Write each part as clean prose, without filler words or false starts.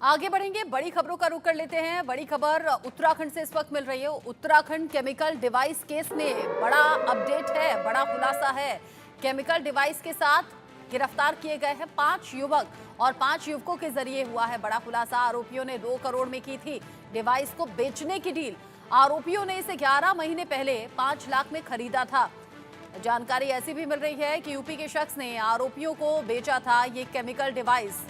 आगे बढ़ेंगे, बड़ी खबरों का रुख कर लेते हैं। बड़ी खबर उत्तराखंड से इस वक्त मिल रही है। उत्तराखंड केमिकल डिवाइस केस में बड़ा अपडेट है, बड़ा खुलासा है। केमिकल डिवाइस के साथ गिरफ्तार किए गए हैं 5 युवक और 5 युवकों के जरिए हुआ है बड़ा खुलासा। आरोपियों ने 2 करोड़ में की थी डिवाइस को बेचने की डील। आरोपियों ने इसे 11 महीने पहले 5 लाख में खरीदा था। जानकारी ऐसी भी मिल रही है कि यूपी के शख्स ने आरोपियों को बेचा था ये केमिकल डिवाइस।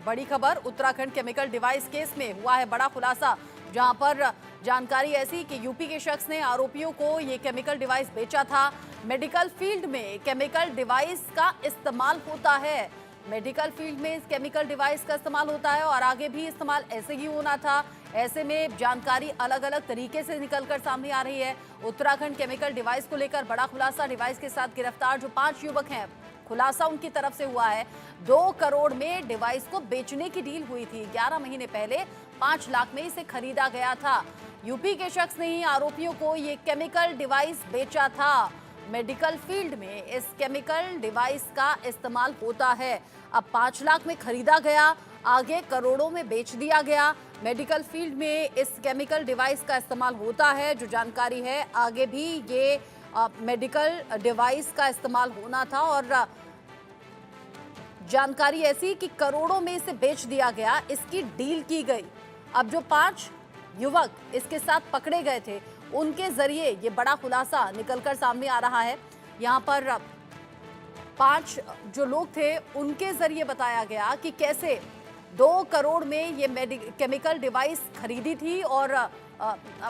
बड़ी खबर, उत्तराखंड केमिकल डिवाइस केस में हुआ है बड़ा खुलासा, जहां पर जानकारी ऐसी कि यूपी के शख्स ने आरोपियों को ये केमिकल डिवाइस बेचा था। मेडिकल फील्ड में केमिकल डिवाइस का इस्तेमाल होता है। मेडिकल फील्ड में इस केमिकल डिवाइस का इस्तेमाल होता है और आगे भी इस्तेमाल ऐसे ही होना था। ऐसे में जानकारी अलग अलग तरीके से निकलकर सामने आ रही है। उत्तराखंड केमिकल डिवाइस को लेकर बड़ा खुलासा। डिवाइस के साथ गिरफ्तार जो 5 युवक हैं, खुलासा उनकी तरफ से हुआ है 2 करोड़ में डिवाइस को बेचने की डील हुई थी। 11 महीने पहले 5 लाख में इसे खरीदा गया था। यूपी के शख्स ने ही आरोपियों को ये केमिकल डिवाइस बेचा था। मेडिकल फील्ड में इस केमिकल डिवाइस का इस्तेमाल होता है। अब 5 लाख में खरीदा गया, आगे करोड़ों में बेच दिया गया। मेडिकल फील्ड में इस केमिकल डिवाइस का इस्तेमाल होता है, जो जानकारी है। आगे भी ये मेडिकल डिवाइस का इस्तेमाल होना था और जानकारी ऐसी कि करोड़ों में इसे बेच दिया गया, इसकी डील की गई। अब जो 5 युवक इसके साथ पकड़े गए थे, उनके जरिए ये बड़ा खुलासा निकलकर सामने आ रहा है। यहाँ पर 5 जो लोग थे, उनके जरिए बताया गया कि कैसे 2 करोड़ में ये केमिकल डिवाइस खरीदी थी और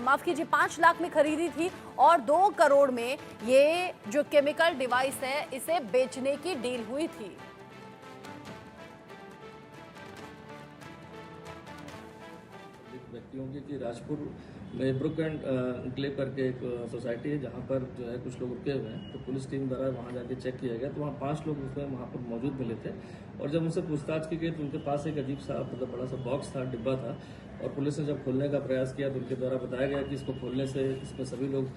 माफ कीजिए 5 लाख में खरीदी थी और 2 करोड़ में ये जो केमिकल डिवाइस है इसे बेचने की डील हुई थी। व्यक्तियों की राजपुर में ब्रुक एंड क्ले करके एक सोसाइटी है, जहाँ पर जो है कुछ लोग रुके हुए हैं। तो पुलिस टीम द्वारा वहाँ जाके चेक किया गया, तो वहाँ 5 लोग उसमें वहाँ पर मौजूद मिले थे। और जब उनसे पूछताछ की गई तो उनके पास एक अजीब सा मतलब बड़ा सा बॉक्स था, डिब्बा था। और पुलिस ने जब खोलने का प्रयास किया तो उनके द्वारा बताया गया कि इसको खोलने से इसमें सभी लोग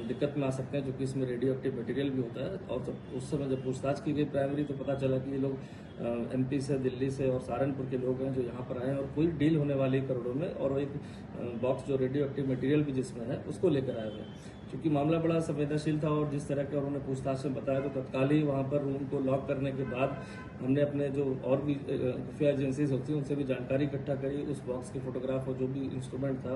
दिक्कत में आ सकते हैं, क्योंकि इसमें रेडियो एक्टिव मटेरियल भी होता है। और जब उस समय जब पूछताछ की गई प्राइमरी, तो पता चला कि ये लोग MP से, दिल्ली से और सहारनपुर के लोग हैं जो यहाँ पर आए हैं और कोई डील होने वाली है करोड़ों में। और एक बॉक्स जो रेडियो एक्टिव मटेरियल भी जिसमें है उसको लेकर आए हुए हैं। क्योंकि मामला बड़ा संवेदनशील था और जिस तरह के उन्होंने पूछताछ में बताया, तो तत्काल ही वहाँ पर रूम को लॉक करने के बाद हमने अपने जो और भी खुफिया एजेंसीज होती हैं उनसे भी जानकारी इकट्ठा करी। उस बॉक्स के फोटोग्राफ और जो भी इंस्ट्रूमेंट था,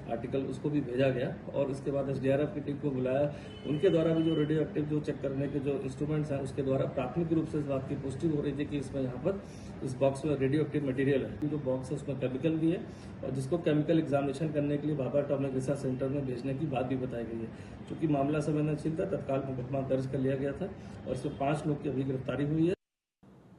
आर्टिकल, उसको भी भेजा गया। और इसके बाद SDRF की टीम को बुलाया। उनके द्वारा भी जो रेडियो एक्टिव जो चेक करने के जो इंस्ट्रूमेंट्स हैं, उसके द्वारा प्राथमिक रूप से इस बात की पुष्टि हो रही थी कि इसमें यहाँ पर इस बॉक्स में रेडियो एक्टिव मटेरियल है। जो बॉक्स है उसमें केमिकल भी है और जिसको केमिकल एग्जामिनेशन करने के लिए भाभा एटॉमिक रिसर्च सेंटर में भेजने की बात भी बताई गई है। चूंकि मामला संवेदनशील था, तत्काल मुकदमा दर्ज कर लिया गया था और इसमें 5 लोग की अभी गिरफ्तारी हुई है।